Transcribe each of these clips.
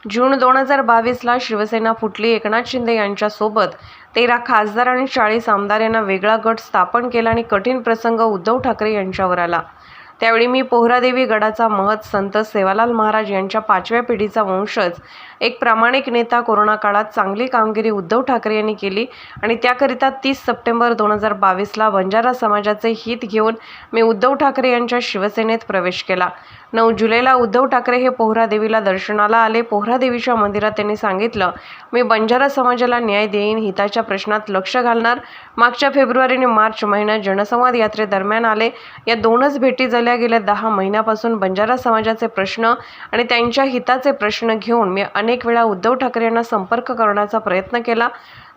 जून 2022ला शिवसेना फुटली. एकनाथ शिंदे यांच्यासोबत 13 खासदार आणि 40 आमदार यांना वेगळा गट स्थापन केला आणि कठीण प्रसंग उद्धव ठाकरे यांच्यावर आला. त्यावेळी मी पोहरादेवी गडाचा महंत संत सेवालाल महाराज यांच्या 5व्या पिढीचा वंशज, एक प्रामाणिक नेता. कोरोना काळात चांगली कामगिरी उद्धव ठाकरे यांनी केली आणि त्याकरिता 30 सप्टेंबर 2022ला बंजारा समाजाचे हित घेऊन मी उद्धव ठाकरे यांच्या शिवसेनेत प्रवेश केला. 9 जुलैला उद्धव ठाकरे हे पोहरादेवीला दर्शनाला आले. पोहरादेवीच्या मंदिरात त्यांनी सांगितलं, मी बंजारा समाजाला न्याय देईन, हिताच्या प्रश्नात लक्ष घालणार. मागच्या फेब्रुवारी आणि मार्च महिन्यात जनसंवाद यात्रेदरम्यान आले. या दोनच भेटी झाल्या. गेल्या 10 महिन्यापासून बंजारा समाजाचे प्रश्न आणि त्यांच्या हिताचे प्रश्न घेऊन मी अनेक वेळा उद्धव ठाकरे यांना संपर्क करण्याचा प्रयत्न केला.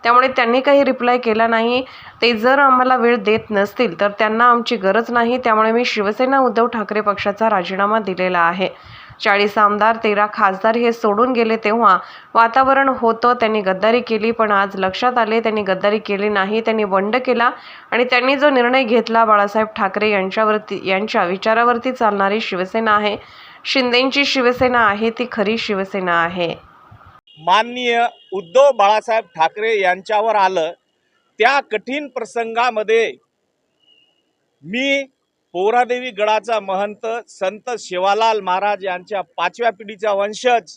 त्यामुळे त्यांनी काही रिप्लाय केला नाही. ते जर आम्हाला वेळ देत नसतील तर त्यांना आमची गरज नाही. त्यामुळे मी शिवसेना उद्धव ठाकरे पक्षाचा राजीनामा दिलेला आहे. 40 आमदार, 13 खासदार हे सोडून गेले तेव्हा वातावरण होतं त्यांनी गद्दारी केली, पण आज लक्षात आले त्यांनी गद्दारी केली नाही. त्यांनी बंड केला आणि त्यांनी जो निर्णय घेतला, बाळासाहेब ठाकरे यांच्या विचारावरती चालणारी शिवसेना आहे. शिंदेंची शिवसेना आहे ती खरी शिवसेना आहे. माननीय उद्धव बाळासाहेब ठाकरे यांच्यावर आलं त्या कठीण प्रसंगामध्ये मी पोहरादेवी गडाचा महंत संत सेवालाल महाराज यांच्या 5व्या पिढीचा वंशज,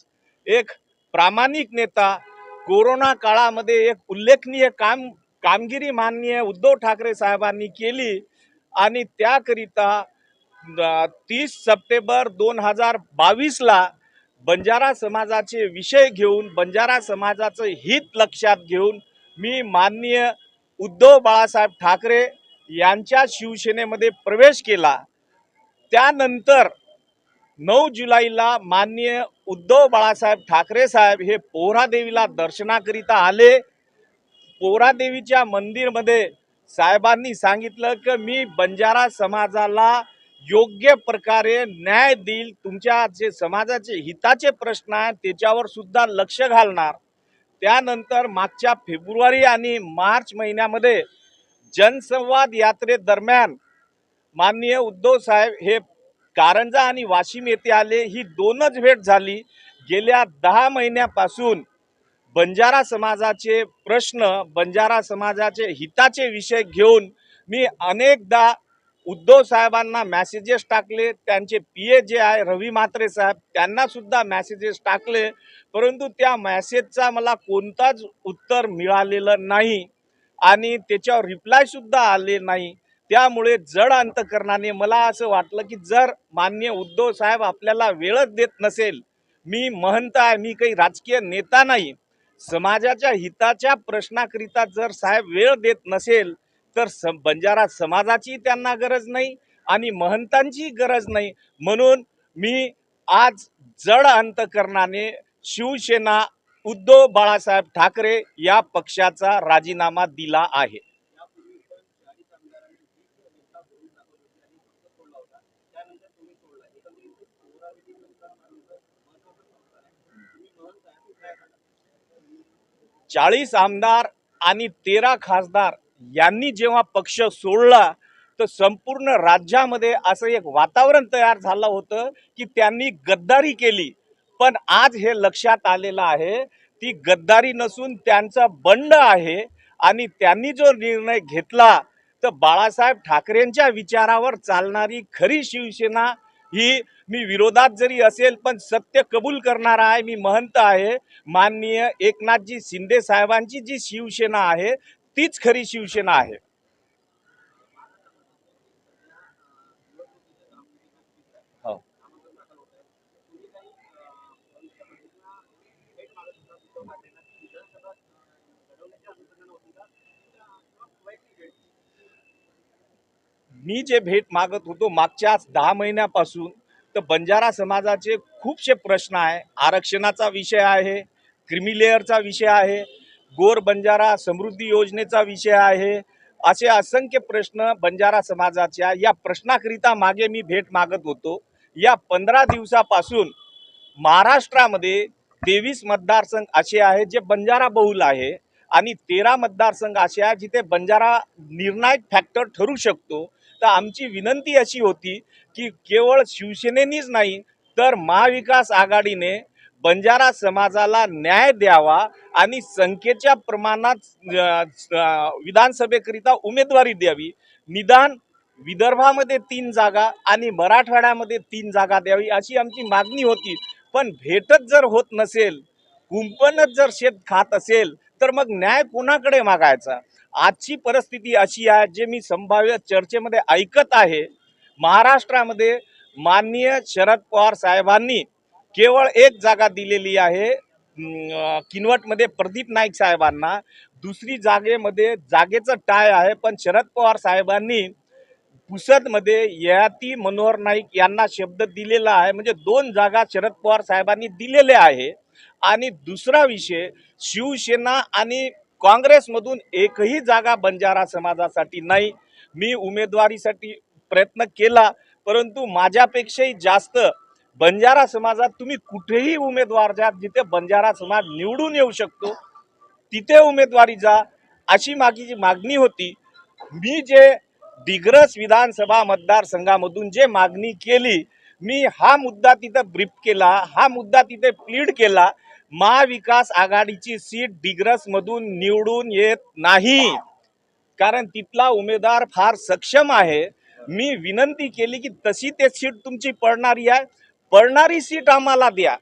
एक प्रामाणिक नेता. कोरोना काळामध्ये एक उल्लेखनीय कामगिरी माननीय उद्धव ठाकरे साहेबांनी केली आणि त्याकरिता 30 सप्टेंबर 2022ला बंजारा समाजाचे विषय घेऊन, बंजारा समाजाचं हित लक्षात घेऊन मी माननीय उद्धव बाळासाहेब ठाकरे यांच्या शिवसेनेमध्ये प्रवेश केला. त्यानंतर 9 जुलैला माननीय उद्धव बाळासाहेब ठाकरे साहेब हे पोहरादेवीला दर्शनाकरिता आले. पोहरादेवीच्या मंदिरमध्ये साहेबांनी सांगितलं की मी बंजारा समाजाला योग्य प्रकारे न्याय देईल, तुमच्या जे समाजाचे हिताचे प्रश्न आहेत त्याच्यावर सुद्धा लक्ष घालणार. त्यानंतर मागच्या फेब्रुवारी आणि मार्च महिन्यामध्ये जनसंवाद यात्रेदरम्यान माननीय उद्धव साहेब हे कारंजा आणि वाशिम येथे आले. ही दोनच भेट झाली. गेल्या 10 महिन्यापासून बंजारा समाजाचे प्रश्न, बंजारा समाजाचे हिताचे विषय घेऊन मी अनेकदा उद्धव साहेबांना मेसेजेस टाकले. त्यांचे पीए जे आहे रवी म्हात्रे साहेब, त्यांना सुद्धा मेसेजेस टाकले, परंतु त्या मेसेजचा मला कोणताच उत्तर मिळालेलं नाही आणि त्याच्यावर रिप्लाय सुद्धा आले नाही. त्यामुळे जड अंतकरणाने मला असं वाटलं की जर माननीय उद्धव साहेब आपल्याला वेळच देत नसेल, मी महंत आहे, मी काही राजकीय नेता नाही, समाजाच्या हिताच्या प्रश्नाकरिता जर साहेब वेळ देत नसेल तर बंजारा समाजाची त्यांना गरज नाही आणि महंतांची गरज नाही. म्हणून मी आज जड अंतकरणाने शिवसेना उद्धव बाळासाहेब ठाकरे या पक्षाचा राजीनामा दिला आहे. चाळीस आमदार आणि 13 खासदार यांनी जेव्हा पक्ष सोडला तर संपूर्ण राज्यामध्ये असं एक वातावरण तयार झालं होतं की त्यांनी गद्दारी केली. पण आज हे लक्षात आलेलं आहे ती गद्दारी नसून त्यांचा बंड आहे आणि त्यांनी जो निर्णय घेतला तर बाळासाहेब ठाकरेंच्या विचारावर चालणारी खरी शिवसेना ही, मी विरोधात जरी असेल पण सत्य कबूल करणारा आहे, मी महंत आहे. माननीय एकनाथजी शिंदे साहेबांची जी शिवसेना आहे तीच खरी शिवसेना आहे. मी जे भेट मागत होतो मागच्या 10 महिन्यापासून, तर बंजारा समाजाचे खूपसे प्रश्न आहे. आरक्षणाचा विषय आहे, क्रिमी लेअरचा विषय आहे, गोर बंजारा समृद्धी योजनेचा विषय आहे. असे असंख्य प्रश्न बंजारा समाजाच्या, या प्रश्नाकरिता मागे मी भेट मागत होतो. या 15 दिवसापासून महाराष्ट्रामध्ये 23 मतदारसंघ असे आहेत जे बंजारा बहुल आहे आणि 13 मतदारसंघ असे आहेत जिथे बंजारा निर्णायक फॅक्टर ठरू शकतो. तर आमची विनंती अशी होती की केवळ शिवसेनेनेच नाही तर महाविकास आघाडीने बंजारा समाजाला न्याय द्यावा आणि संख्येच्या प्रमाणात विधानसभेकरिता उमेदवारी द्यावी. निदान विदर्भामध्ये 3 जागा आणि मराठवाड्यामध्ये 3 जागा द्यावी अशी आमची मागणी होती. पण भेटत जर होत नसेल, कुंपणच जर शेत खात असेल, तर मग न्याय कोणाकडे मागायचा? आजची परिस्थिती अशी आहे, जे मी संभाव्य चर्चेमध्ये ऐकत आहे, महाराष्ट्रामध्ये माननीय शरद पवार साहेबांनी केवळ एक जागा दिलेली आहे किनवटमध्ये प्रदीप नाईक साहेबांना. दुसरी जागेमध्ये जागेचं टाय आहे, पण शरद पवार साहेबांनी पुसदमध्ये ययाती मनोहर नाईक यांना शब्द दिलेला आहे. म्हणजे 2 जागा शरद पवार साहेबांनी दिलेल्या आहे. आणि दुसरा विषय, शिवसेना आणि काँग्रेसमधून एकही जागा बंजारा समाजासाठी नाही. मी उमेदवारीसाठी प्रयत्न केला, परंतु माझ्यापेक्षाही जास्त बंजारा समाजात तुम्ही कुठेही उमेदवार जा, जिथे बंजारा समाज निवडून येऊ शकतो तिथे उमेदवारी जा, अशी माझी मागणी होती. मी जे दिग्रस विधानसभा मतदारसंघामधून जे मागणी केली, मी हा मुद्दा तिथे ब्रीफ केला, हा मुद्दा तिथे प्लीड केला. महाविकास आघाडीची सीट दिग्रसमधून निवडून येत नाही, कारण तिथला उमेदवार फार सक्षम आहे. मी विनंती केली की तशी ते सीट तुमची पडणारी आहे, पडणारी सीट आम्हाला द्या.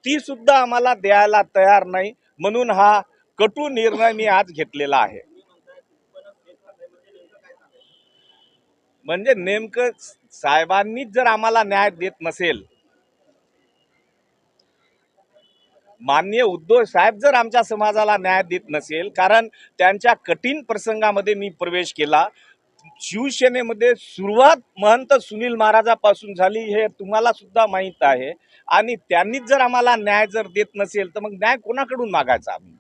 ती सुद्धा आम्हाला द्यायला तयार नाही. म्हणून हा कटू निर्णय मी आज घेतलेला आहे. म्हणजे नेमकं साहेबांनीच जर आम्हाला न्याय देत नसेल, माननीय उद्धव साहेब जर आमच्या समाजाला न्याय देत नसेल, कारण त्यांच्या कठीण प्रसंगामध्ये मी प्रवेश केला. शिवसेनेमध्ये सुरुवात महंत सुनील महाराजापासून झाली, हे तुम्हाला सुद्धा माहीत आहे. आणि त्यांनीच जर आम्हाला न्याय जर देत नसेल, तर मग न्याय कोणाकडून मागायचा आम्ही?